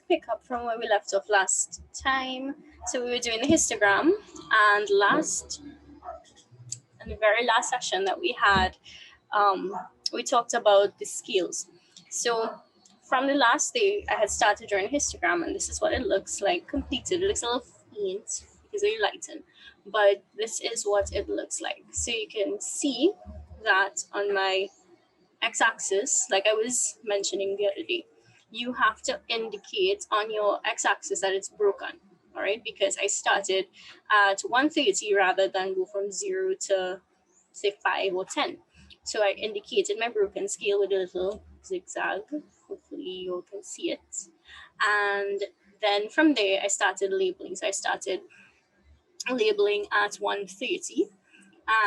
pick up from where we left off last time. So we were doing the histogram, and in the very last session that we had, we talked about the scales. So from the last day, I had started drawing histogram, and this is what it looks like completed. It looks a little faint because of the lighting, but this is what it looks like. So you can see that on my x-axis, like I was mentioning the other day, you have to indicate on your x-axis that it's broken, all right? Because I started at 130 rather than go from 0 to say 5 or 10. So I indicated my broken scale with a little zigzag. Hopefully you can see it. And then from there, I started labeling. So I started labeling at 130.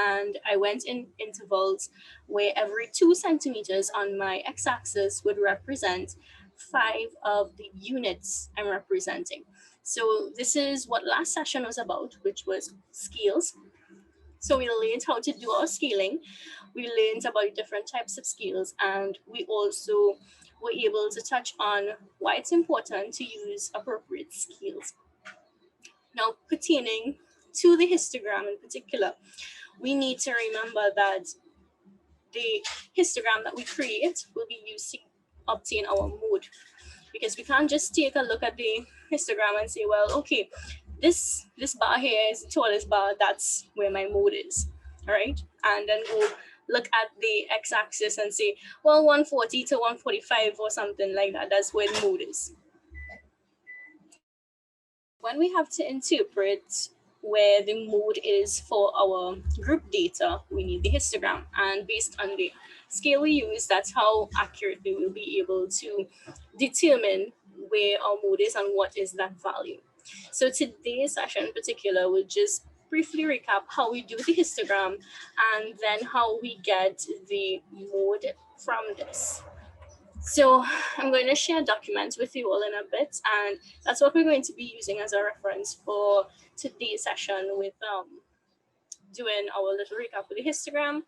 And I went in intervals where every 2 centimeters on my x-axis would represent 5 of the units I'm representing. So this is what last session was about, which was scales. So we learned how to do our scaling. We learned about different types of scales, and we also were able to touch on why it's important to use appropriate scales. Now, pertaining to the histogram in particular, we need to remember that the histogram that we create will be used to obtain our mode, because we can't just take a look at the histogram and say, well, okay, this bar here is the tallest bar, that's where my mode is, all right? And then go look at the x-axis and say, well, 140 to 145 or something like that, that's where the mode is. When we have to interpret where the mode is for our group data, we need the histogram. And based on the scale we use, that's how accurately we'll be able to determine where our mode is and what is that value. So today's session in particular will just briefly recap how we do the histogram and then how we get the mode from this. So I'm going to share documents with you all in a bit, and that's what we're going to be using as a reference for today's session with doing our little recap with the histogram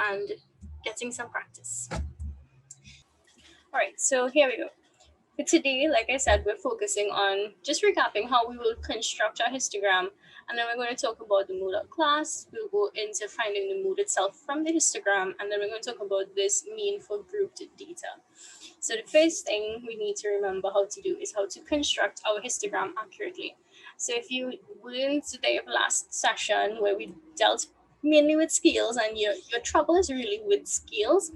and getting some practice. All right, so here we go. For today, like I said, we're focusing on just recapping how we will construct our histogram, and then we're going to talk about the modal class. We'll go into finding the mode itself from the histogram, and then we're going to talk about this mean for grouped data. So the first thing we need to remember how to do is how to construct our histogram accurately. So if you learned the last session where we dealt mainly with scales, and your trouble is really with scales,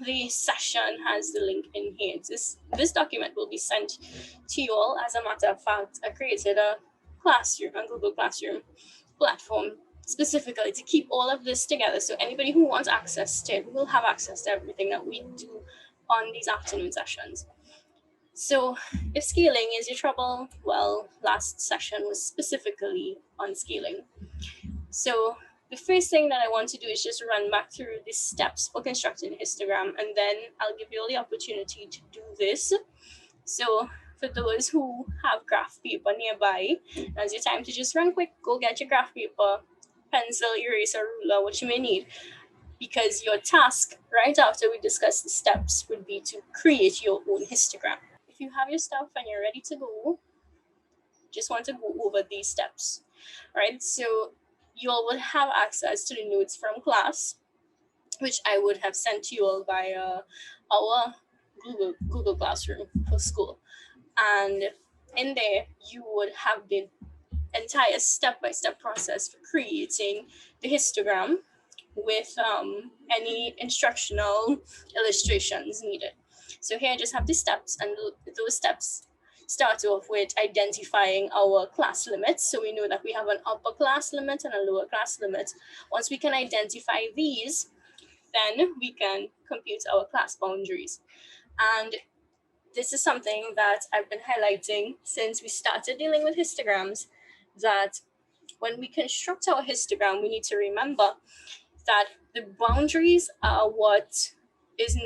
the session has the link in here. This document will be sent to you all. As a matter of fact, I created a classroom, a Google Classroom platform specifically to keep all of this together. So anybody who wants access to it will have access to everything that we do on these afternoon sessions. So if scaling is your trouble, well, last session was specifically on scaling. So the first thing that I want to do is just run back through the steps for constructing a histogram, and then I'll give you all the opportunity to do this. So for those who have graph paper nearby, now's your time to just run quick, go get your graph paper, pencil, eraser, ruler, what you may need, because your task right after we discuss the steps would be to create your own histogram. If you have your stuff and you're ready to go, just want to go over these steps, right? So you all will have access to the notes from class, which I would have sent to you all via our Google Classroom for school. And in there, you would have the entire step-by-step process for creating the histogram with any instructional illustrations needed. So here I just have the steps, and those steps start off with identifying our class limits. So we know that we have an upper class limit and a lower class limit. Once we can identify these, then we can compute our class boundaries. And this is something that I've been highlighting since we started dealing with histograms, that when we construct our histogram, we need to remember that the boundaries are what is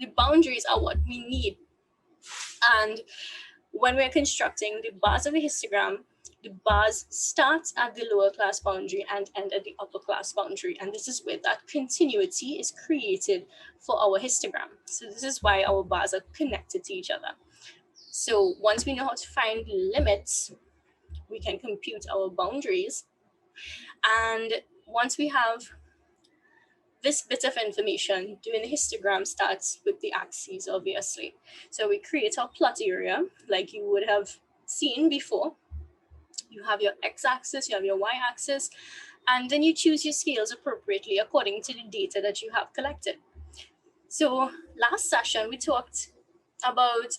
the boundaries are what we need. And when we're constructing the bars of the histogram, the bars start at the lower class boundary and end at the upper class boundary. And this is where that continuity is created for our histogram. So this is why our bars are connected to each other. So once we know how to find limits, we can compute our boundaries. And once we have this bit of information, doing the histogram starts with the axes, obviously. So we create our plot area like you would have seen before. You have your x-axis, you have your y-axis, and then you choose your scales appropriately according to the data that you have collected. So last session, we talked about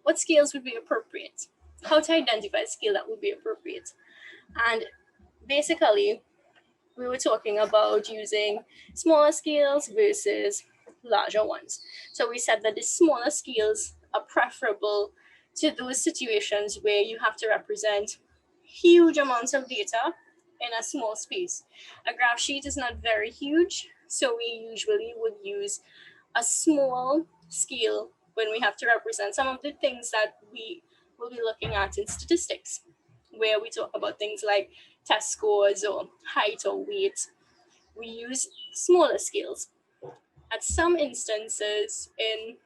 what scales would be appropriate, how to identify a scale that would be appropriate. And basically, we were talking about using smaller scales versus larger ones. So we said that the smaller scales are preferable to those situations where you have to represent huge amounts of data in a small space. A graph sheet is not very huge, so we usually would use a small scale when we have to represent some of the things that we will be looking at in statistics, where we talk about things like test scores or height or weight. We use smaller scales. At some instances, in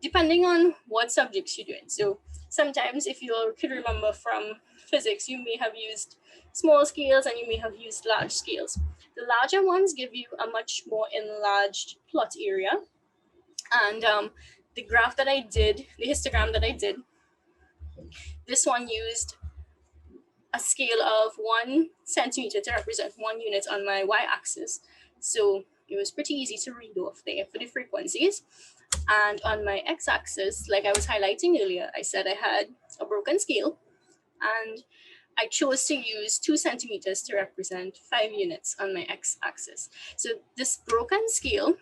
depending on what subjects you're doing. So sometimes, if you could remember from physics, you may have used small scales and you may have used large scales. The larger ones give you a much more enlarged plot area. And the graph that I did, the histogram that I did, this one used a scale of 1 centimeter to represent 1 unit on my y-axis. So it was pretty easy to read off there for the frequencies. And on my x-axis, like I was highlighting earlier, I said I had a broken scale, and I chose to use 2 centimeters to represent 5 units on my x-axis. So this broken scale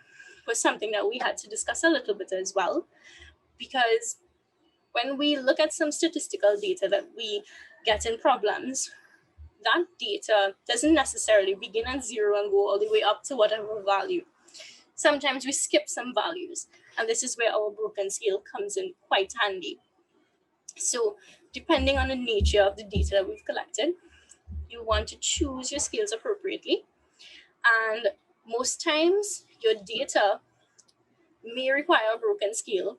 was something that we had to discuss a little bit as well, because when we look at some statistical data that we get in problems, that data doesn't necessarily begin at 0 and go all the way up to whatever value. Sometimes we skip some values, and this is where our broken scale comes in quite handy. So depending on the nature of the data that we've collected, you want to choose your scales appropriately. And most times your data may require a broken scale.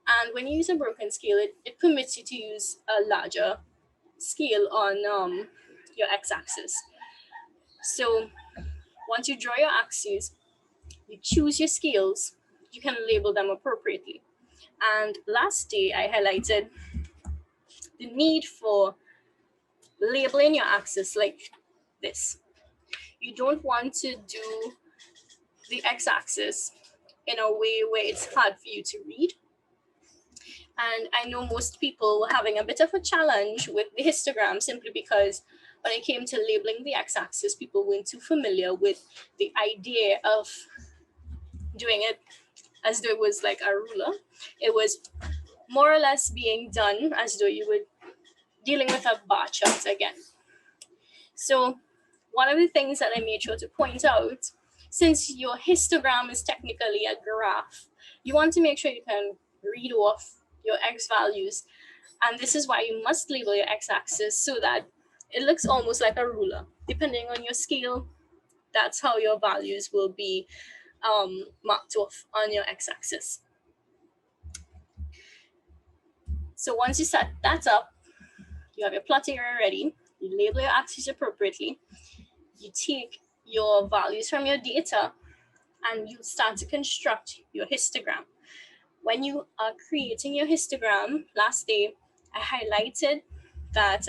And when you use a broken scale, it permits you to use a larger scale on your x-axis. So once you draw your axes, you choose your scales, you can label them appropriately. And last day, I highlighted the need for labeling your axis like this. You don't want to do the x-axis in a way where it's hard for you to read. And I know most people were having a bit of a challenge with the histogram simply because when it came to labeling the x-axis, people weren't too familiar with the idea of doing it as though it was like a ruler. It was more or less being done as though you were dealing with a bar chart again. So one of the things that I made sure to point out, since your histogram is technically a graph, you want to make sure you can read off your x values. And this is why you must label your x-axis so that it looks almost like a ruler. Depending on your scale, that's how your values will be marked off on your x-axis. So once you set that up, you have your plot area ready, you label your axes appropriately, you take your values from your data, and you start to construct your histogram. When you are creating your histogram, last day, I highlighted that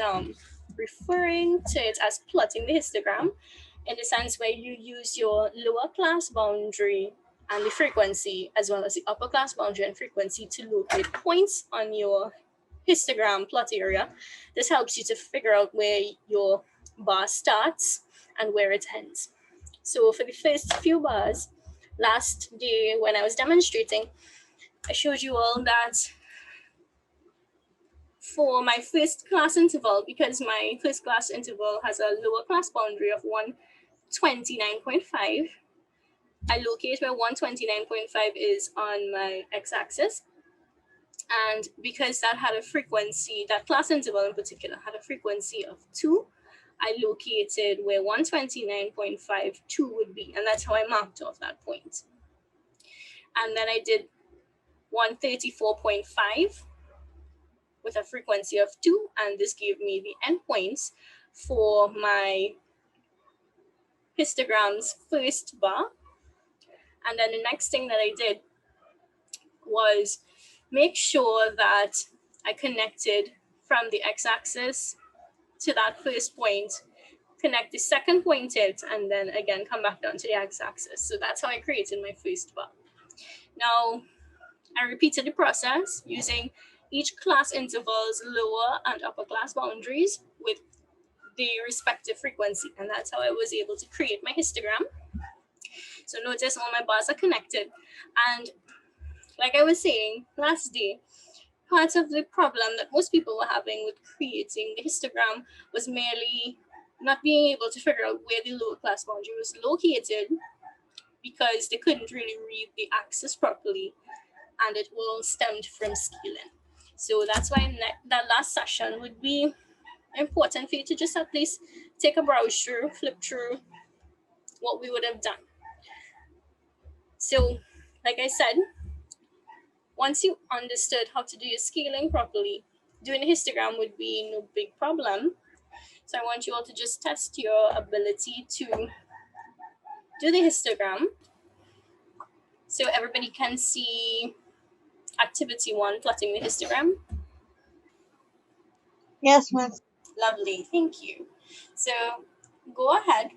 referring to it as plotting the histogram in the sense where you use your lower class boundary and the frequency, as well as the upper class boundary and frequency, to locate points on your histogram plot area. This helps you to figure out where your bar starts and where it ends. So for the first few bars, last day when I was demonstrating, I showed you all that for my first class interval, because my first class interval has a lower class boundary of 129.5, I locate where 129.5 is on my x-axis. And because that had a frequency, that class interval in particular had a frequency of 2, I located where 129.52 would be, and that's how I marked off that point. And then I did 134.5 with a frequency of 2, and this gave me the endpoints for my histogram's first bar. And then the next thing that I did was make sure that I connected from the x-axis to that first point, connect the second point it, and then again come back down to the x-axis. So that's how I created my first bar. Now, I repeated the process using each class interval's lower and upper class boundaries with the respective frequency, and that's how I was able to create my histogram. So notice all my bars are connected, and like I was saying last day, part of the problem that most people were having with creating the histogram was merely not being able to figure out where the lower class boundary was located because they couldn't really read the axis properly, and it all stemmed from scaling. So that's why that last session would be important for you to just at least take a browse through, flip through what we would have done. So, like I said, once you understood how to do your scaling properly, doing a histogram would be no big problem. So I want you all to just test your ability to do the histogram. So everybody can see activity 1, plotting the histogram. Yes, ma'am. Lovely, thank you. So go ahead.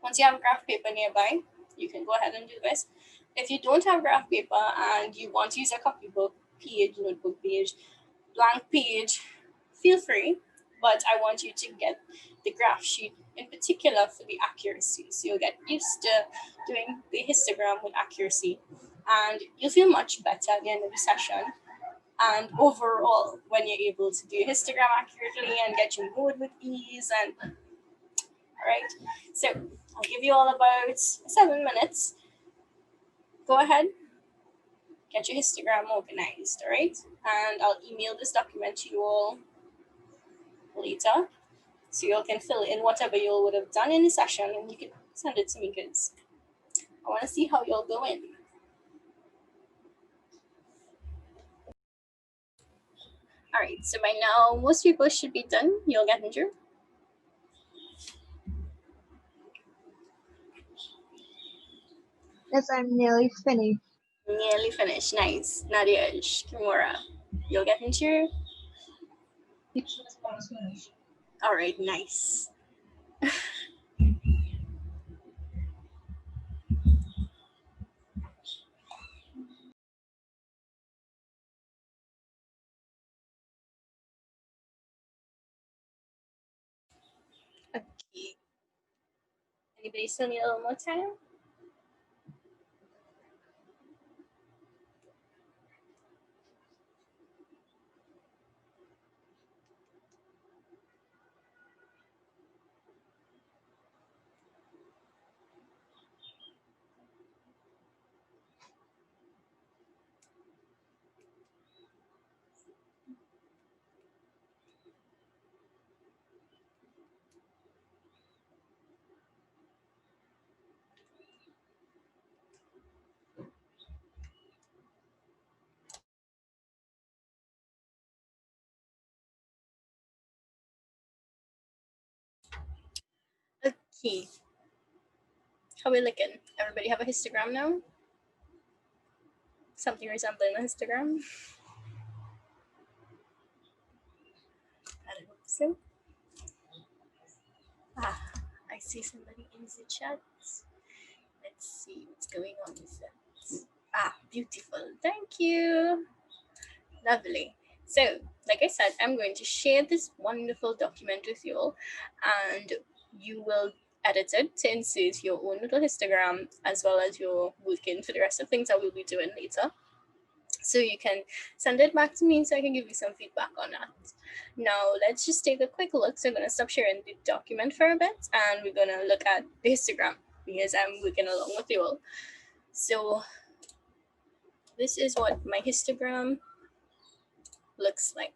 Once you have a graph paper nearby, you can go ahead and do this. If you don't have graph paper and you want to use a copybook page, notebook page, blank page, feel free, but I want you to get the graph sheet in particular for the accuracy. So you'll get used to doing the histogram with accuracy, and you'll feel much better at the end of the session. And overall, when you're able to do histogram accurately and get your mode with ease, and all right. So I'll give you all about 7 minutes. Go ahead, get your histogram organized, all right? And I'll email this document to you all later, so you all can fill in whatever you all would have done in the session, and you can send it to me because I want to see how you all go in. All right, so by now most people should be done. You'll get through. Yes, I'm nearly finished. Nearly finished. Nice. Nadia, Kimura, you'll get into. All right, nice. Okay. Anybody still need a little more time? Okay. How we looking? Everybody have a histogram now? Something resembling a histogram? I don't hope so. Ah, I see somebody in the chat. Let's see what's going on with that. Ah, beautiful. Thank you. Lovely. So, like I said, I'm going to share this wonderful document with you all, and you will edit it to insert your own little histogram as well as your working for the rest of things that we'll be doing later. So you can send it back to me so I can give you some feedback on that. Now let's just take a quick look. So I'm gonna stop sharing the document for a bit and we're gonna look at the histogram because I'm working along with you all. So this is what my histogram looks like.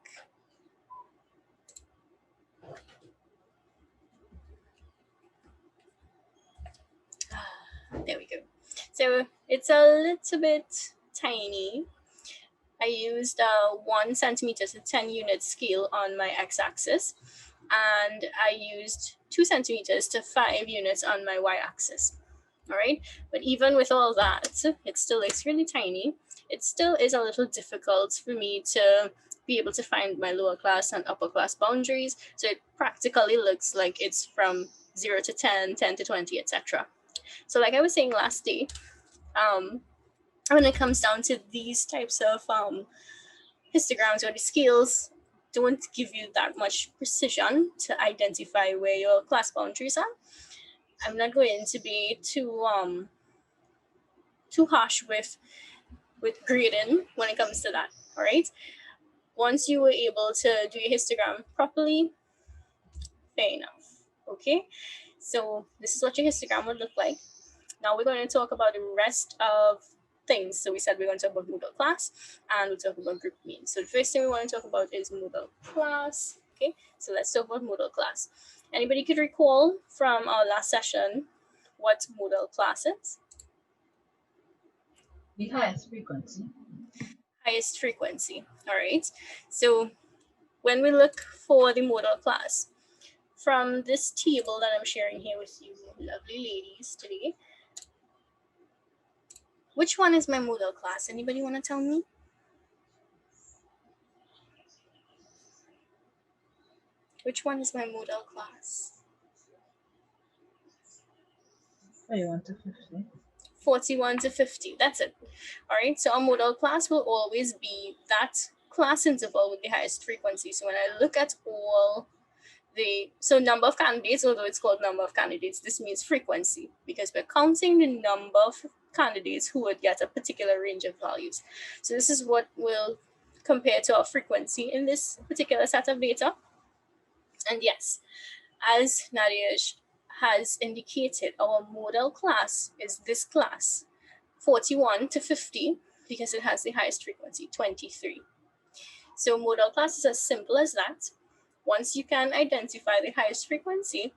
There we go. So it's a little bit tiny. I used a 1 centimeter to 10 unit scale on my x-axis, and I used 2 centimeters to 5 units on my y-axis. All right, but even with all that, it still looks really tiny. It still is a little difficult for me to be able to find my lower class and upper class boundaries. So it practically looks like it's from 0 to 10, 10 to 20, etc. So like I was saying last day, when it comes down to these types of histograms or the scales don't give you that much precision to identify where your class boundaries are. I'm not going to be too harsh with grading when it comes to that. All right. Once you were able to do your histogram properly, fair enough. Okay. So this is what your histogram would look like. Now we're going to talk about the rest of things. So we said we're going to talk about modal class and we'll talk about group mean. So the first thing we want to talk about is modal class. Okay, so let's talk about modal class. Anybody could recall from our last session what modal class is? The highest frequency. Highest frequency. All right. So when we look for the modal class, from this table that I'm sharing here with you, lovely ladies, today, which one is my modal class? Anybody want to tell me? Which one is my modal class? 41 to 50. 41 to 50. That's it. All right. So a modal class will always be that class interval with the highest frequency. So when I look at all so number of candidates, although it's called number of candidates, this means frequency because we're counting the number of candidates who would get a particular range of values. So this is what will compare to our frequency in this particular set of data. And yes, as Nadia has indicated, our modal class is this class, 41 to 50, because it has the highest frequency, 23. So modal class is as simple as that. Once you can identify the highest frequency,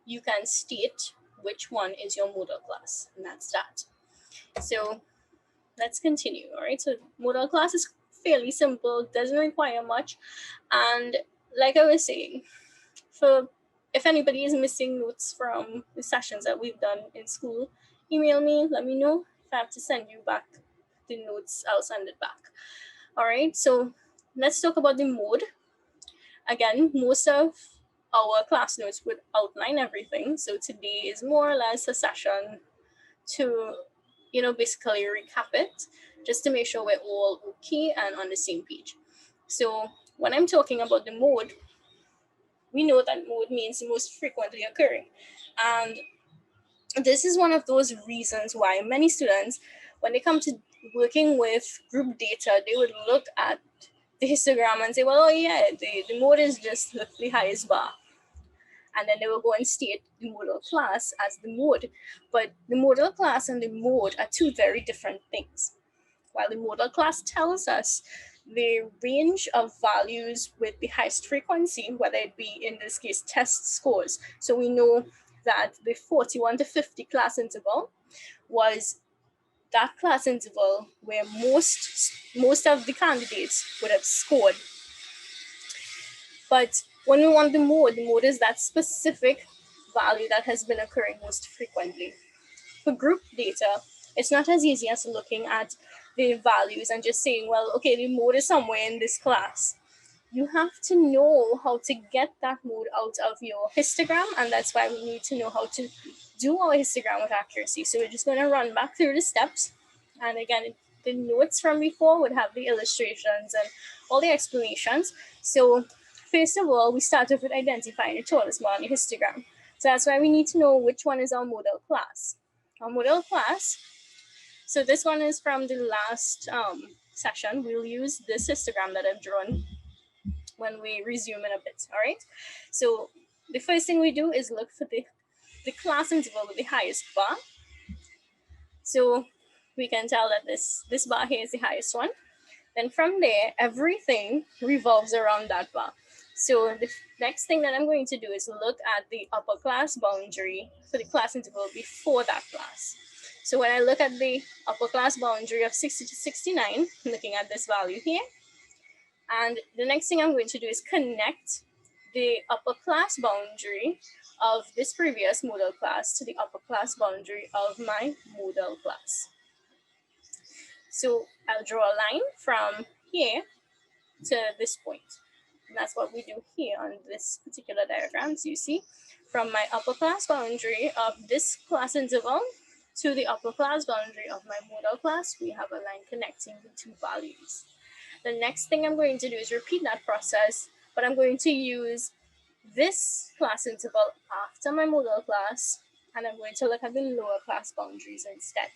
you can state which one is your modal class, and that's that. So let's continue. All right, so modal class is fairly simple, doesn't require much, and like I was saying, for if anybody is missing notes from the sessions that we've done in school, email me, let me know. If I have to send you back the notes, I'll send it back. All right, so let's talk about the mode. Again, most of our class notes would outline everything. So today is more or less a session to, basically recap it, just to make sure we're all okay and on the same page. So when I'm talking about the mode, we know that mode means most frequently occurring. And this is one of those reasons why many students, when they come to working with group data, they would look at the histogram and say, well, oh yeah, the mode is just the highest bar. And then they will go and state the modal class as the mode. But the modal class and the mode are two very different things. While the modal class tells us the range of values with the highest frequency, whether it be in this case test scores. So we know that the 41 to 50 class interval was that class interval where most of the candidates would have scored. But when we want the mode is that specific value that has been occurring most frequently. For group data, it's not as easy as looking at the values and just saying, well, okay, the mode is somewhere in this class. You have to know how to get that mode out of your histogram, and that's why we need to know how to do our histogram with accuracy. So we're just going to run back through the steps. And again, the notes from before would have the illustrations and all the explanations. So first of all, we start off with identifying the tallest bar on the histogram. So that's why we need to know which one is our modal class. Our modal class, so this one is from the last session. We'll use this histogram that I've drawn when we resume in a bit, all right? So the first thing we do is look for the class interval with the highest bar. So we can tell that this bar here is the highest one. Then from there, everything revolves around that bar. So the next thing that I'm going to do is look at the upper class boundary for the class interval before that class. So when I look at the upper class boundary of 60 to 69, looking at this value here, and the next thing I'm going to do is connect the upper class boundary of this previous modal class to the upper class boundary of my modal class. So I'll draw a line from here to this point. And that's what we do here on this particular diagram. So you see, from my upper class boundary of this class interval to the upper class boundary of my modal class, we have a line connecting the two values. The next thing I'm going to do is repeat that process, but I'm going to use this class interval after my modal class, and I'm going to look at the lower class boundaries instead.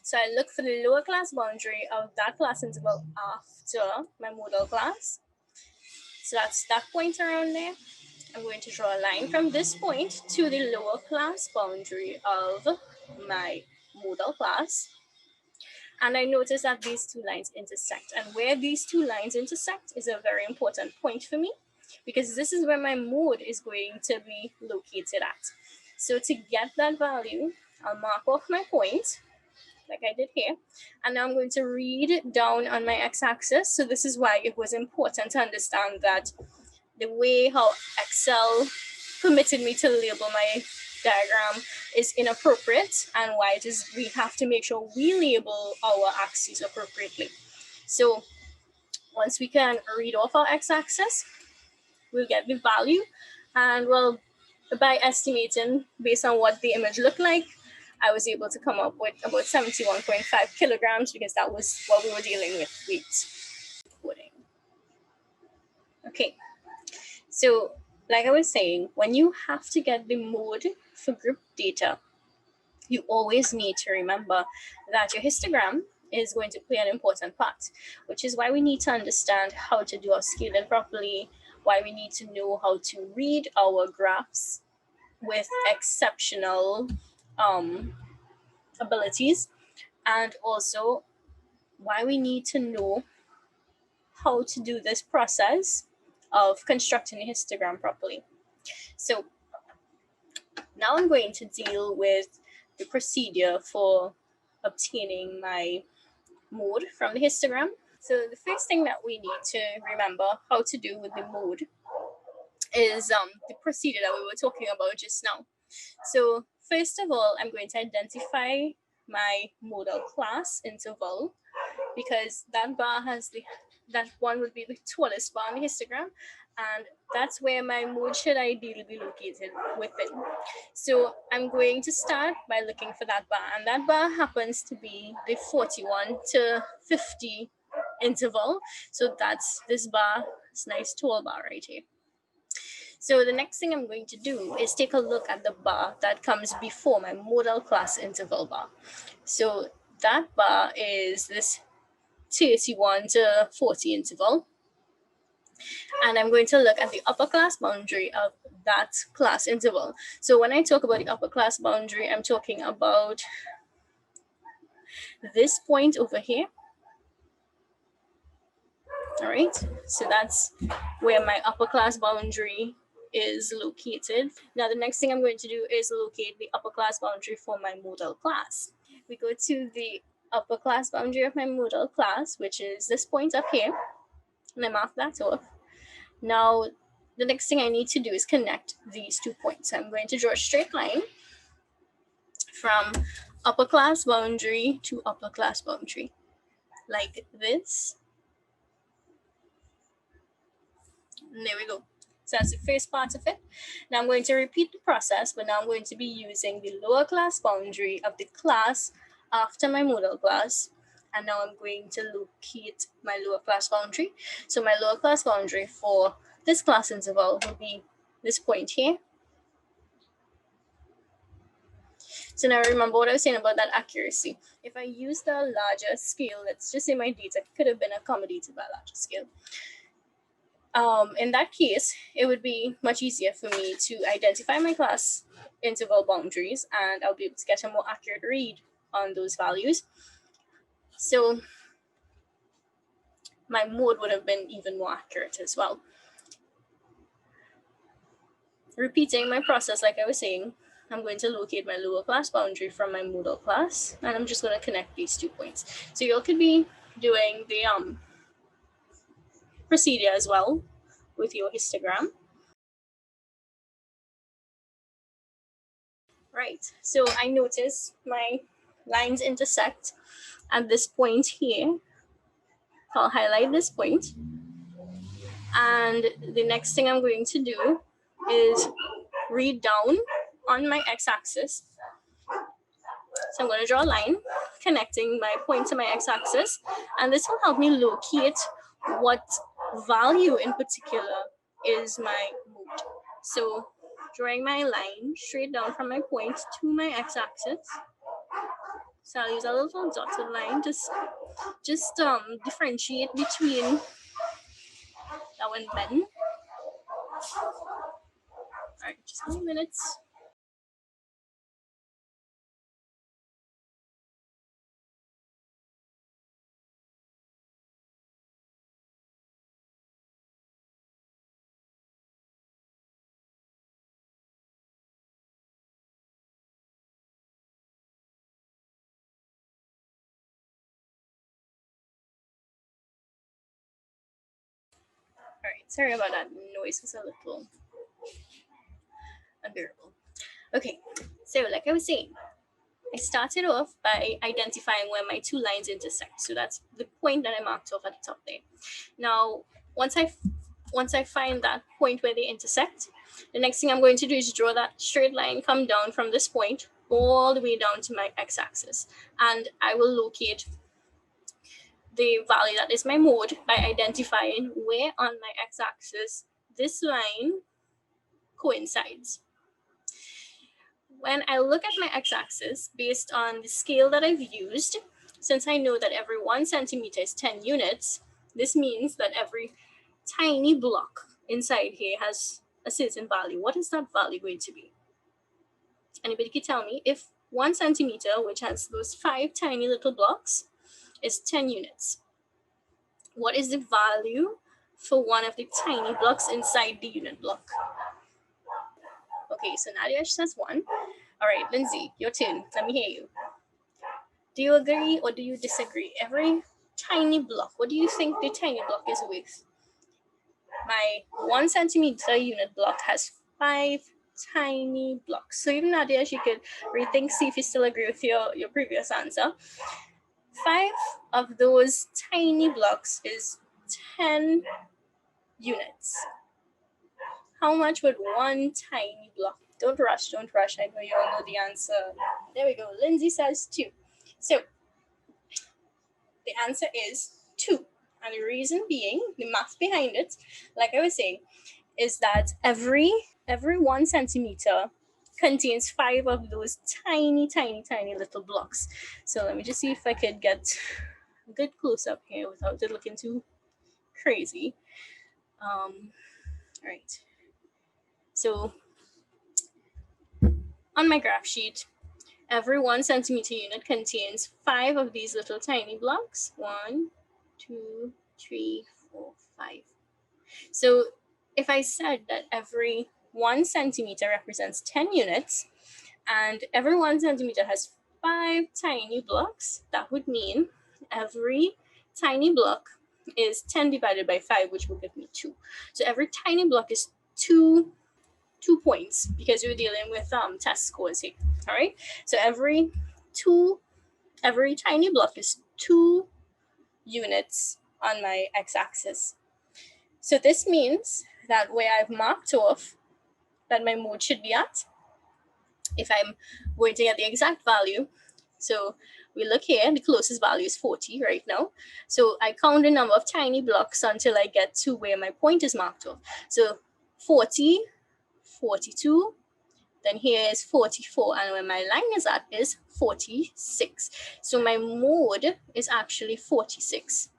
So I look for the lower class boundary of that class interval after my modal class. So that's that point around there. I'm going to draw a line from this point to the lower class boundary of my modal class. And I notice that these two lines intersect. And where these two lines intersect is a very important point for me, because this is where my mode is going to be located at. So to get that value, I'll mark off my point, like I did here. And now I'm going to read down on my x-axis. So this is why it was important to understand that the way how Excel permitted me to label my diagram is inappropriate, and why it is we have to make sure we label our axes appropriately. So once we can read off our x-axis, we'll get the value, and well, by estimating based on what the image looked like, I was able to come up with about 71.5 kilograms, because that was what we were dealing with weight coding. Okay, so like I was saying, when you have to get the mode for group data, you always need to remember that your histogram is going to play an important part, which is why we need to understand how to do our scaling properly, why we need to know how to read our graphs with exceptional abilities, and also why we need to know how to do this process of constructing a histogram properly. So now I'm going to deal with the procedure for obtaining my mode from the histogram. So the first thing that we need to remember how to do with the mode is the procedure that we were talking about just now. So first of all, I'm going to identify my modal class interval, because that bar has that one would be the tallest bar on the histogram, and that's where my mode should ideally be located within. So I'm going to start by looking for that bar, and that bar happens to be the 41 to 50 interval. So that's this bar, this nice tall bar right here. So the next thing I'm going to do is take a look at the bar that comes before my modal class interval bar. So that bar is this 31 to 40 interval. And I'm going to look at the upper class boundary of that class interval. So when I talk about the upper class boundary, I'm talking about this point over here. All right, so that's where my upper class boundary is located. Now the next thing I'm going to do is locate the upper class boundary for my modal class. We go to the upper class boundary of my modal class, which is this point up here, and I mark that off. Now the next thing I need to do is connect these 2 points. I'm going to draw a straight line from upper class boundary to upper class boundary, like this. And there we go. So that's the first part of it. Now I'm going to repeat the process, but now I'm going to be using the lower class boundary of the class after my modal class. And now I'm going to locate my lower class boundary. So my lower class boundary for this class interval will be this point here. So now remember what I was saying about that accuracy. If I use the larger scale, let's just say my data could have been accommodated by a larger scale. In that case, it would be much easier for me to identify my class interval boundaries, and I'll be able to get a more accurate read on those values. So my mode would have been even more accurate as well. Repeating my process, like I was saying, I'm going to locate my lower class boundary from my modal class, and I'm just going to connect these 2 points. So you all could be doing the procedure as well with your histogram. Right, so I notice my lines intersect at this point here. I'll highlight this point. And the next thing I'm going to do is read down on my x-axis. So I'm going to draw a line connecting my point to my x-axis, and this will help me locate what value in particular is my mode. So drawing my line straight down from my point to my x-axis. So I'll use a little dotted line, just differentiate between that one button. All right, just a few minutes. All right, sorry about that. Noise was a little unbearable. Okay, so like I was saying, I started off by identifying where my 2 lines intersect. So that's the point that I marked off at the top there. Now, once I find that point where they intersect, the next thing I'm going to do is draw that straight line, come down from this point all the way down to my x-axis, and I will locate the value that is my mode by identifying where on my x-axis this line coincides. When I look at my x-axis based on the scale that I've used, since I know that every 1 centimeter is 10 units, this means that every tiny block inside here has a certain value. What is that value going to be? Anybody can tell me if 1 centimeter, which has those 5 tiny little blocks, is 10 units. What is the value for one of the tiny blocks inside the unit block? Okay, so Nadia says 1. All right, Lindsay, your turn. Let me hear you. Do you agree or do you disagree? Every tiny block, what do you think the tiny block is with? My 1 centimeter unit block has 5 tiny blocks. So even Nadia, she could rethink, see if you still agree with your previous answer. 5 of those tiny blocks is 10 units. How much would 1 tiny block? Don't rush, don't rush. I know you all know the answer. There we go. Lindsay says 2. So the answer is 2. And the reason being, the math behind it, like I was saying, is that every 1 centimeter contains 5 of those tiny, tiny, tiny little blocks. So let me just see if I could get a good close up here without it looking too crazy. All right. So on my graph sheet, every 1 centimeter unit contains 5 of these little tiny blocks. 1, 2, 3, 4, 5. So if I said that every 1 centimeter represents 10 units, and every 1 centimeter has 5 tiny blocks, that would mean every tiny block is 10 divided by 5, which will give me 2. So every tiny block is 2 points, because we're dealing with test scores here. All right. So every tiny block is 2 units on my x-axis. So this means that where I've marked off that my mode should be at, if I'm going to get the exact value, so we look here, the closest value is 40 right now. So I count the number of tiny blocks until I get to where my point is marked off. So 40, 42, then here is 44, and where my line is at is 46. So my mode is actually 46.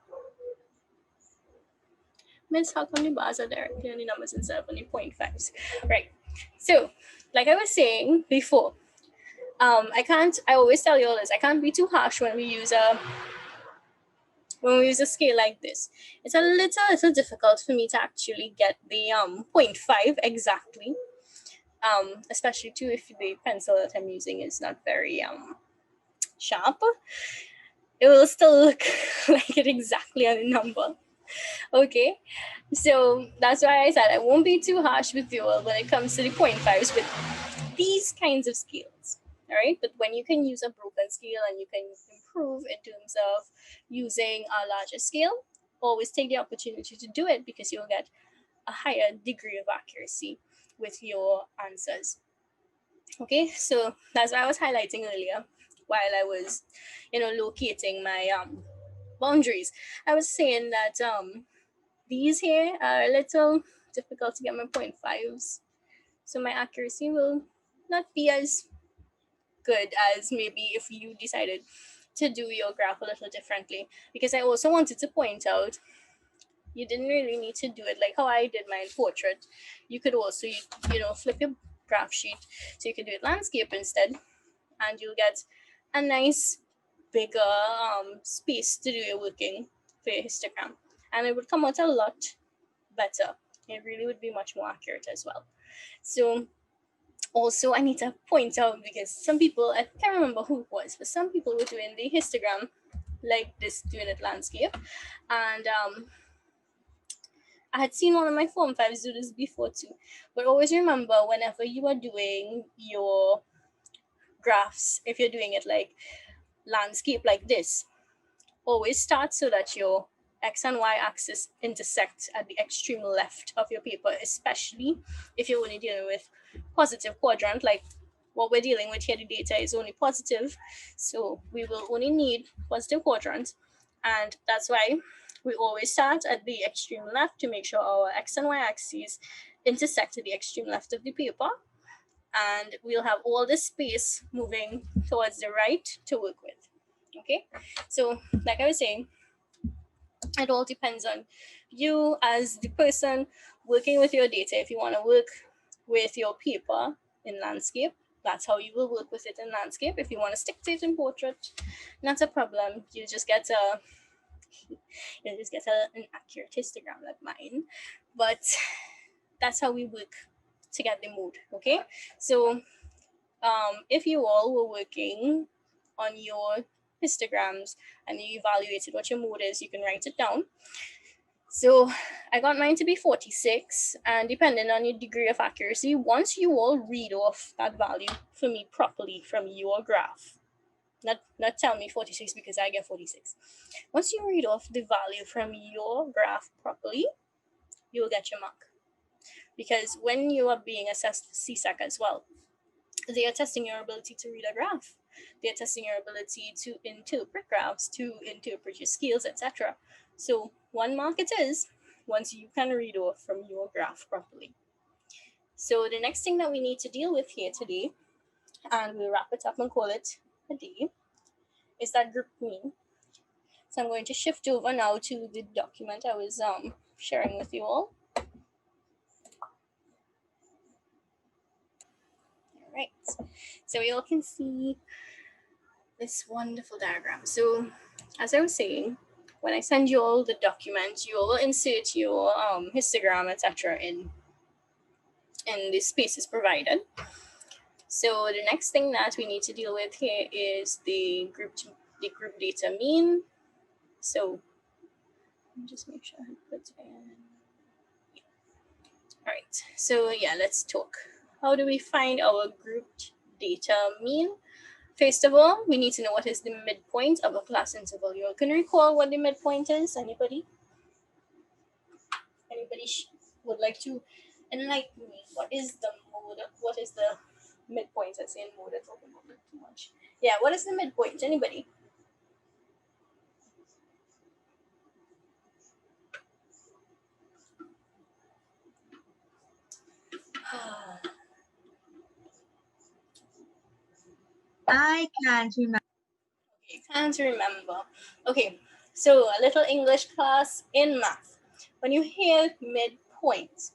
Miss, how come the bars are directly on the numbers instead of on the 0.5s? Right. So, like I was saying before, I always tell you all this, I can't be too harsh when we use when we use a scale like this, it's a little difficult for me to actually get the 0.5 exactly. Especially too if the pencil that I'm using is not very sharp. It will still look like it exactly on the number. Okay, so that's why I said I won't be too harsh with you all when it comes to the 0.5s with these kinds of scales. All right, but when you can use a broken scale and you can improve in terms of using a larger scale, always take the opportunity to do it because you'll get a higher degree of accuracy with your answers. Okay, so that's what I was highlighting earlier while I was, locating my boundaries. I was saying that these here are a little difficult to get my 0.5s, so my accuracy will not be as good as maybe if you decided to do your graph a little differently. Because I also wanted to point out you didn't really need to do it like how I did my portrait. You could also, flip your graph sheet so you could do it landscape instead, and you'll get a nice bigger space to do your working for your histogram, and it would come out a lot better. It really would be much more accurate as well. So also I need to point out because some people, I can't remember who it was, but some people were doing the histogram like this, doing it landscape, and I had seen one of my Form 5s do this before too. But always remember, whenever you are doing your graphs, if you're doing it like landscape like this, always start so that your X and Y axis intersect at the extreme left of your paper, especially if you're only dealing with positive quadrant, like what we're dealing with here, the data is only positive. So we will only need positive quadrants. And that's why we always start at the extreme left to make sure our X and Y axes intersect at the extreme left of the paper. And we'll have all this space moving towards the right to work with. Okay, so like I was saying, it all depends on you as the person working with your data. If you want to work with your paper in landscape, that's how you will work with it in landscape. If you want to stick to it in portrait, not a problem. You just get an accurate histogram like mine. But that's how we work to get the mood. Okay, so if you all were working on your histograms and you evaluated what your mode is, you can write it down. So I got mine to be 46, and depending on your degree of accuracy, once you all read off that value for me properly from your graph, not tell me 46 because I get 46. Once you read off the value from your graph properly, you'll get your mark. Because when you are being assessed for CSEC as well, they are testing your ability to read a graph. They are testing your ability to interpret graphs, to interpret your skills, etc. So one mark it is once you can read off from your graph properly. So the next thing that we need to deal with here today, and we'll wrap it up and call it a day, is that group mean. So I'm going to shift over now to the document I was sharing with you all. All right. So you all can see this wonderful diagram. So as I was saying, when I send you all the document, you will insert your histogram, etc. in the spaces provided. So the next thing that we need to deal with here is the group data mean. So let me just make sure I put in. All right. So yeah, let's talk. How do we find our grouped data mean? First of all, we need to know what is the midpoint of a class interval. You all can recall what the midpoint is? Anybody? Anybody would like to enlighten me? What is the mode? What is the midpoint? I say in mode, I talk about it too much. Yeah, what is the midpoint? Anybody? I can't remember. Okay, can't remember. Okay, so a little English class in math. When you hear midpoint,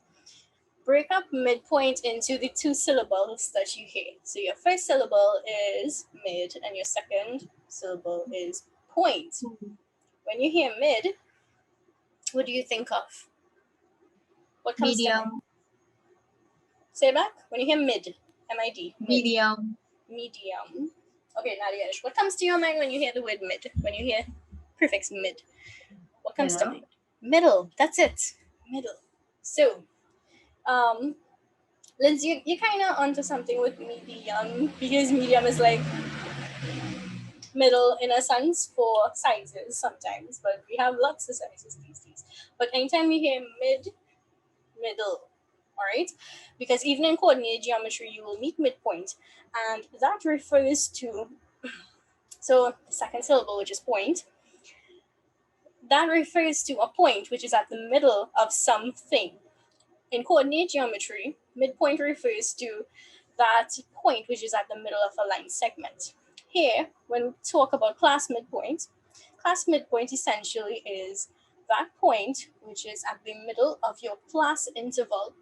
break up midpoint into the two syllables that you hear. So your first syllable is mid and your second syllable is point. When you hear mid, what do you think of? What comes to mind? Medium. Say it back. When you hear mid, M-I-D, mid, Medium. medium. Okay, Nadia, what comes to your mind when you hear the word mid? When you hear prefix mid, what comes to Middle. mind? Middle. That's it. Middle. So, um, Lindsay, you're kind of onto something with medium because medium is like middle in a sense for sizes sometimes, but we have lots of sizes these days. But anytime you hear mid, middle, all right, because even in coordinated geometry you will meet midpoint, and that refers to, so the second syllable, which is point, that refers to a point which is at the middle of something. In coordinate geometry, midpoint refers to that point which is at the middle of a line segment. Here, when we talk about class midpoint essentially is that point which is at the middle of your class interval.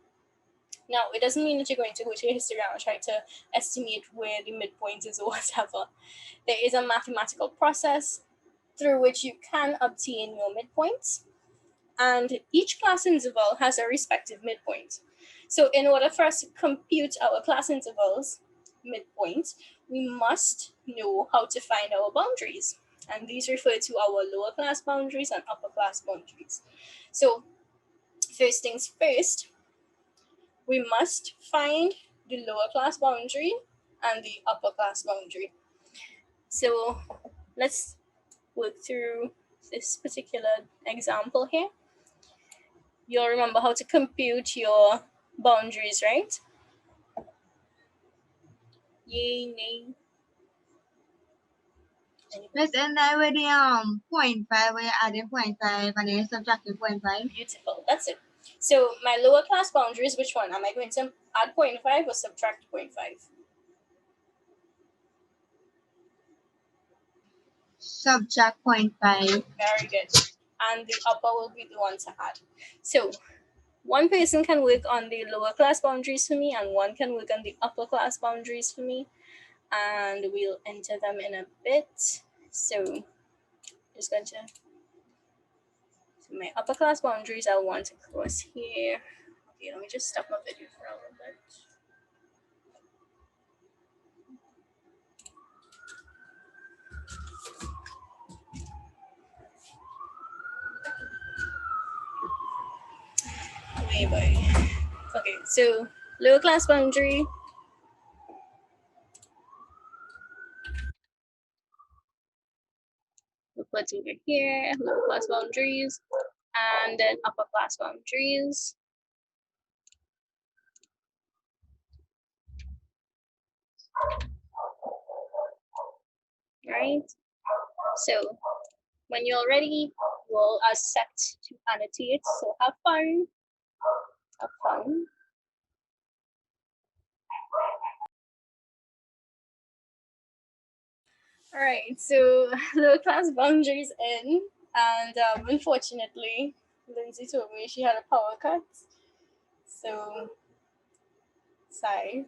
Now, it doesn't mean that you're going to go to your histogram and try to estimate where the midpoint is or whatever. There is a mathematical process through which you can obtain your midpoints, and each class interval has a respective midpoint. So in order for us to compute our class intervals midpoint, we must know how to find our boundaries. And these refer to our lower class boundaries and upper class boundaries. So first things first, we must find the lower class boundary and the upper class boundary. So let's work through this particular example here. You'll remember how to compute your boundaries, right? Yay, nay. Miss, and I with the 0.5, where you adding 0.5 and then you subtracting 0.5. Beautiful. That's it. So my lower class boundaries, which one? Am I going to add 0.5 or subtract 0.5? Subtract 0.5. Very good. And the upper will be the one to add. So one person can work on the lower class boundaries for me, and one can work on the upper class boundaries for me. And we'll enter them in a bit. So just going to, so my upper class boundaries I want to cross here. Okay, let me just stop my video for a little bit. Way by. Okay, so lower class boundary. We'll put over here, lower class boundaries, and then upper class boundaries. Right? So when you're ready, we'll set to annotate. So have fun. Have fun. All right, so lower class boundaries in, and unfortunately, Lindsay told me she had a power cut. So, sorry.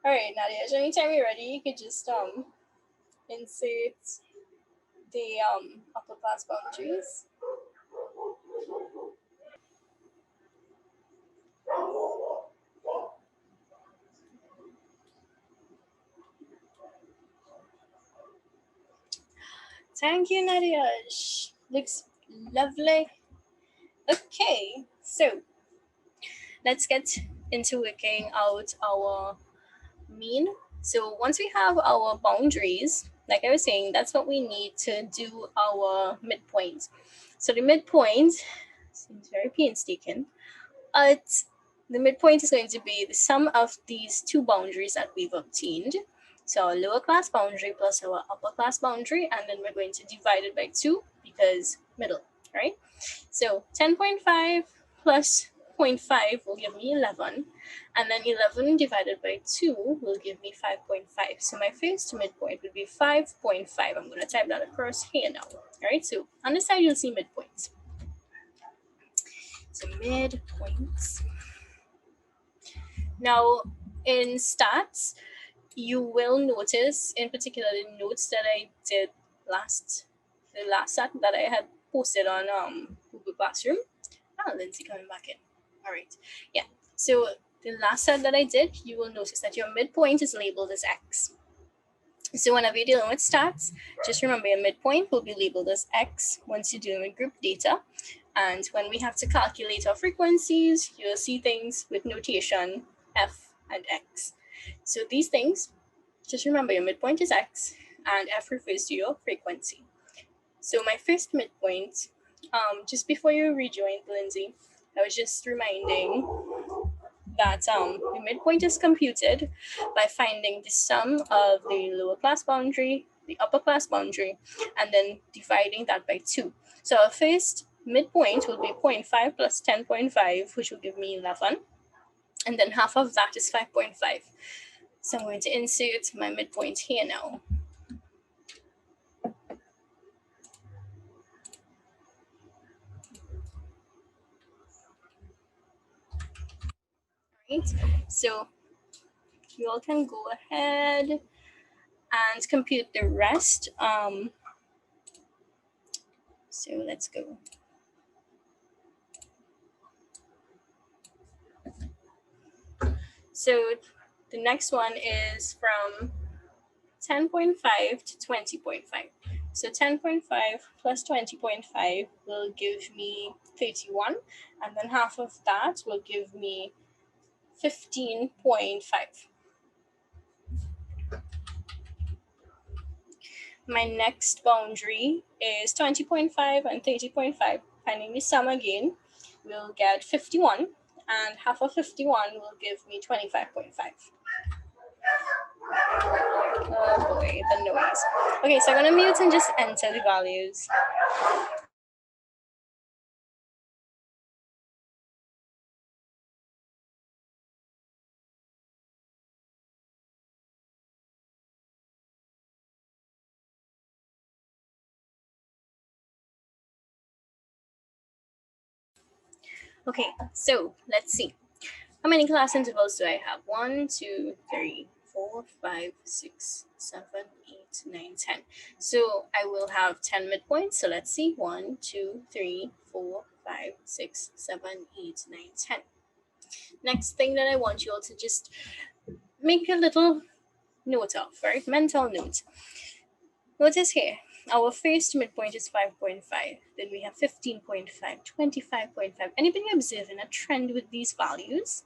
All right, Nadia, so anytime you're ready, you could just insert the upper class boundaries. Thank you, Nadia. Looks lovely. Okay, so let's get into working out our mean. So once we have our boundaries, like I was saying, that's what we need to do our midpoint. So the midpoint seems very painstaking, but the midpoint is going to be the sum of these two boundaries that we've obtained. So our lower class boundary plus our upper class boundary, and then we're going to divide it by 2 because middle, right? So 10.5 plus 0.5 will give me 11, and then 11 divided by 2 will give me 5.5. So my first midpoint would be 5.5. I'm going to type that across here now. All right, so on the side you'll see midpoints. So midpoints. Now in stats, you will notice in particular the notes that I did last the last set that I had posted on Google Classroom. Oh, Lindsay coming back in. All right. Yeah. So the last set that I did, you will notice that your midpoint is labeled as X. So whenever you're dealing with stats, just remember your midpoint will be labeled as X once you're dealing with group data. And when we have to calculate our frequencies, you'll see things with notation F and X. So these things, just remember your midpoint is X and F refers to your frequency. So my first midpoint, just before you rejoined, Lindsay, I was just reminding that the midpoint is computed by finding the sum of the lower class boundary, the upper class boundary, and then dividing that by 2. So our first midpoint will be 0.5 plus 10.5, which will give me 11. And then half of that is 5.5. So I'm going to insert my midpoint here now. Right? So you all can go ahead and compute the rest. So let's go. So the next one is from 10.5 to 20.5. So 10.5 plus 20.5 will give me 31, and then half of that will give me 15.5. My next boundary is 20.5 and 30.5. Finding the sum again, we'll get 51, and half of 51 will give me 25.5. Oh boy, the noise. Okay, so I'm gonna mute and just enter the values. Okay, so let's see. How many class intervals do I have? 1, 2, 3, 4, 5, 6, 7, 8, 9, 10. So I will have 10 midpoints. So let's see. 1, 2, 3, 4, 5, 6, 7, 8, 9, 10. Next thing that I want you all to just make a little note of, right? Mental note. Notice here, our first midpoint is 5.5. Then we have 15.5, 25.5. Anybody observing a trend with these values?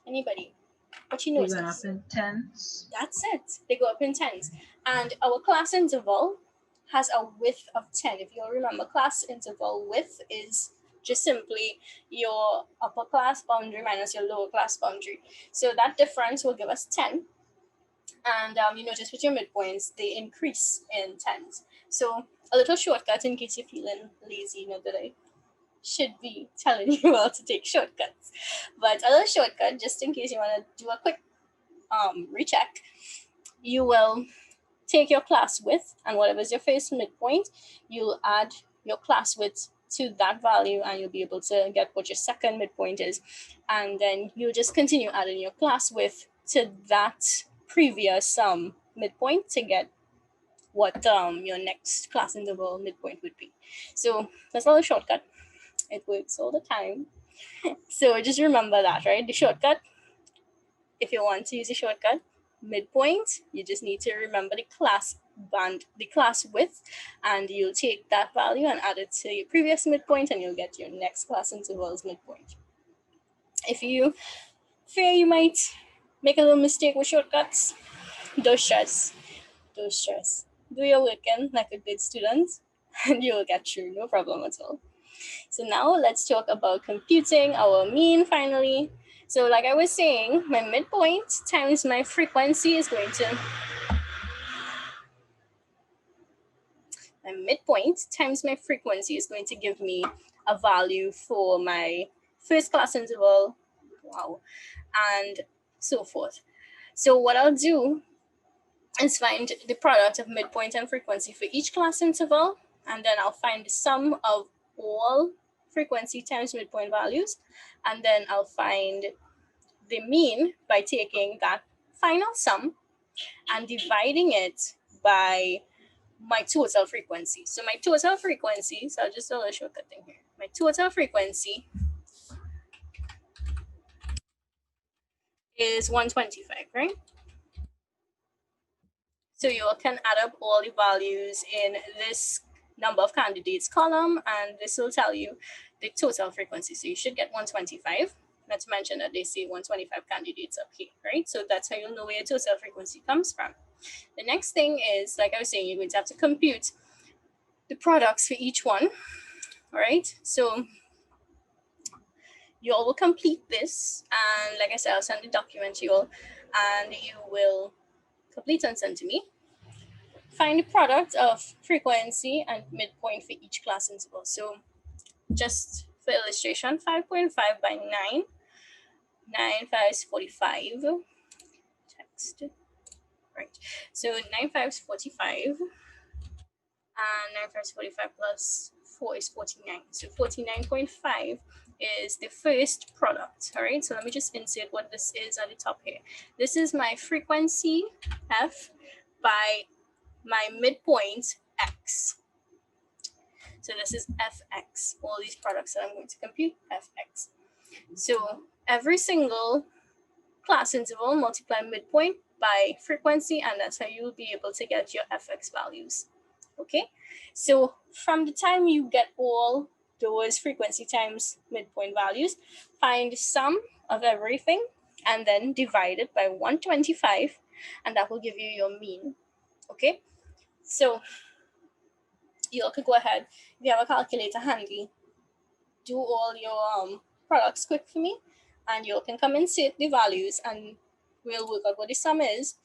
Anybody? What you They notice? went up in tens. That's it. They go up in tens. And our class interval has a width of 10. If you'll remember, class interval width is just simply your upper class boundary minus your lower class boundary. So that difference will give us 10. And you notice with your midpoints, they increase in tens. So a little shortcut in case you're feeling lazy, that I should be telling you all to take shortcuts. But a little shortcut, just in case you want to do a quick recheck, you will take your class width, and whatever is your first midpoint, you'll add your class width to that value, and you'll be able to get what your second midpoint is. And then you'll just continue adding your class width to that previous midpoint to get what your next class interval midpoint would be. So that's a little shortcut. It works all the time. So just remember that, right? The shortcut, if you want to use a shortcut, midpoint, you just need to remember the class band, the class width, and you'll take that value and add it to your previous midpoint, and you'll get your next class interval's midpoint. If you fear you might make a little mistake with shortcuts, don't stress. Don't stress. Do your working like a good student, and you will get through, no problem at all. So now let's talk about computing our mean finally. So like I was saying, my midpoint times my frequency is going to, my midpoint times my frequency is going to give me a value for my first class interval, wow, and so forth. So what I'll do is find the product of midpoint and frequency for each class interval, and then I'll find the sum of all frequency times midpoint values, and then I'll find the mean by taking that final sum and dividing it by my total frequency. So my total frequency, so I'll just do a little shortcut thing here. My total frequency is 125, right? So you can add up all the values in this number of candidates column, and this will tell you the total frequency. So you should get 125. Not to mention that they say 125 candidates up here, right? So that's how you'll know where your total frequency comes from. The next thing is, like I was saying, you're going to have to compute the products for each one, all right? So you all will complete this, and like I said, I'll send the document to you all, and you will complete and send to me. Find the product of frequency and midpoint for each class interval. So just for illustration, 5.5 by 9, 9 5 is 45. Text. Right. So 9 5 is 45. And 9 5 is 45 plus 4 is 49. So 49.5 is the first product. All right. So let me just insert what this is at the top here. This is my frequency F by my midpoint X. So this is Fx, all these products that I'm going to compute, Fx. So every single class interval multiply midpoint by frequency, and that's how you'll be able to get your Fx values. Okay, so from the time you get all those frequency times midpoint values, find sum of everything and then divide it by 125, and that will give you your mean. Okay, so you all could go ahead, if you have a calculator handy, do all your products quick for me, and you all can come and set the values, and we'll work out what the sum is,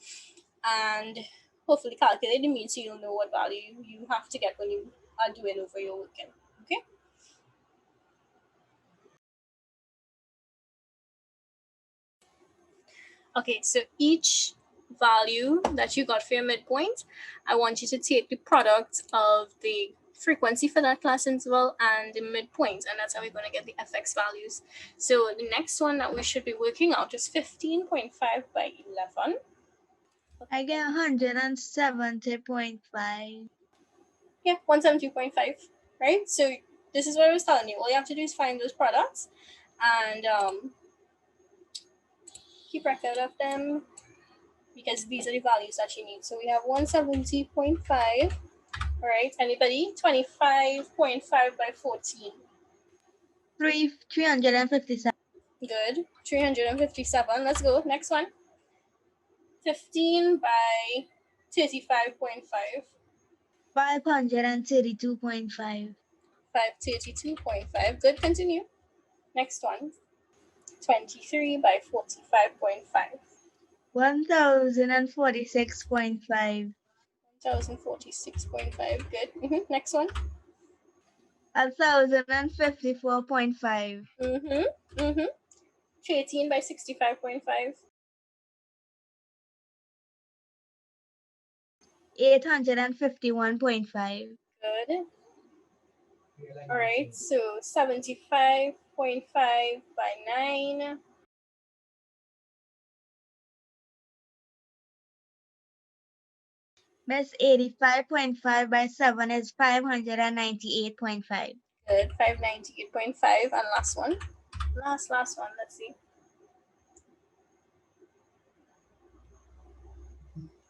and hopefully calculate the mean so you'll know what value you have to get when you are doing over your weekend. Okay. Okay, so each value that you got for your midpoint, I want you to take the product of the frequency for that class interval and the midpoint, and that's how we're going to get the Fx values. So the next one that we should be working out is 15.5 by 11. I get 170.5. Yeah, 172.5, right? So this is what I was telling you. All you have to do is find those products and keep record of them, because these are the values that you need. So we have 170.5. All right, anybody? 25.5 by 14. 357. Good. 357. Let's go. Next one. 15 by 35.5. 532.5. 532.5. Good. Continue. Next one. 23 by 45.5. 1046.5. 1046.5. Good. Next one. 1054.5. 13 by 65.5. 851.5. Good. All right, so 75.5 by 9. Miss 85.5 by 7 is 598.5. Good. 598.5. And last one. Last one. Let's see.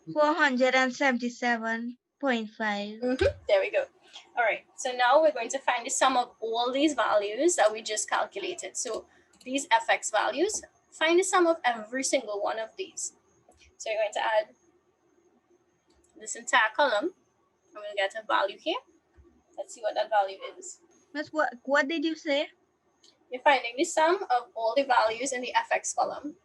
477.5. There we go. All right, so now we're going to find the sum of all these values that we just calculated. So these Fx values, find the sum of every single one of these. So you're going to add this entire column. I'm going to get a value here. Let's see what that value is. Miss, what did you say? You're finding the sum of all the values in the Fx column.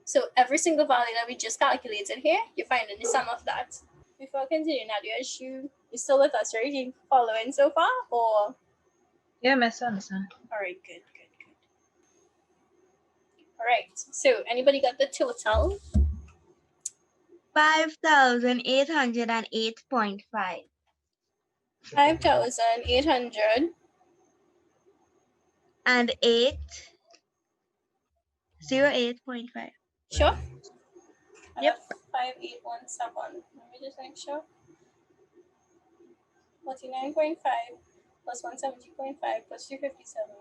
So every single value that we just calculated here, you're finding the sum of that. Before I continue, Nadia, you still with us, right? You following so far, or? Yeah, Miss, I understand. All right, good. All right, so anybody got the total? 5,808.5. 5,800. And 808.5. Sure. Yep. 5817. Let me just make sure. 49.5 plus 170.5 plus 257,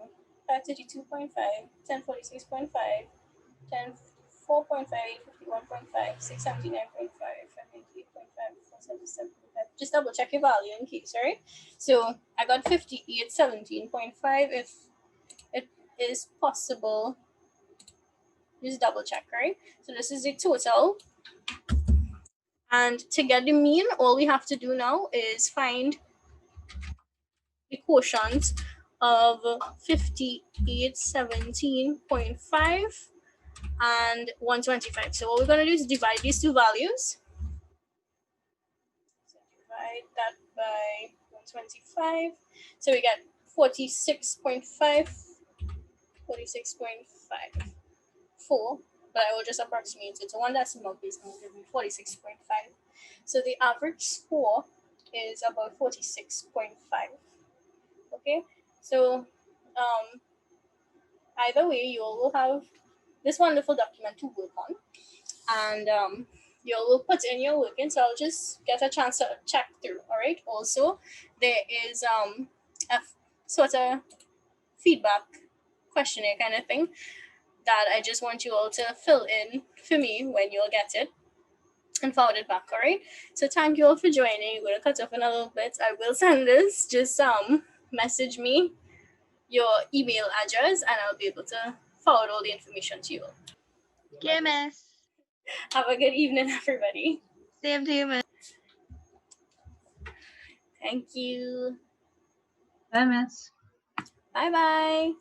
532.5, 1046.5, 1054.5, 51.5, 679.5, 598.5, 477.5. Just double check your value in case, right? So I got 5817.5. If it is possible, just double check, right? So this is the total. And to get the mean, all we have to do now is find the quotient of 5817.5 and 125. So what we're going to do is divide these two values. So divide that by 125. So we get 46.5, 46.54. But I will just approximate it. So one decimal place will give me 46.5. So the average score is about 46.5. Okay, so either way, you all will have this wonderful document to work on, and you all will put in your work in. So I'll just get a chance to check through. All right. Also, there is a sort of feedback questionnaire kind of thing that I just want you all to fill in for me when you'll get it and forward it back. All right. So thank you all for joining. We're gonna cut off in a little bit. I will send this. Just message me your email address and I'll be able to forward all the information to you. Okay, miss. Have a good evening, everybody. Same to you, miss. Thank you. Bye, Miss. Bye bye.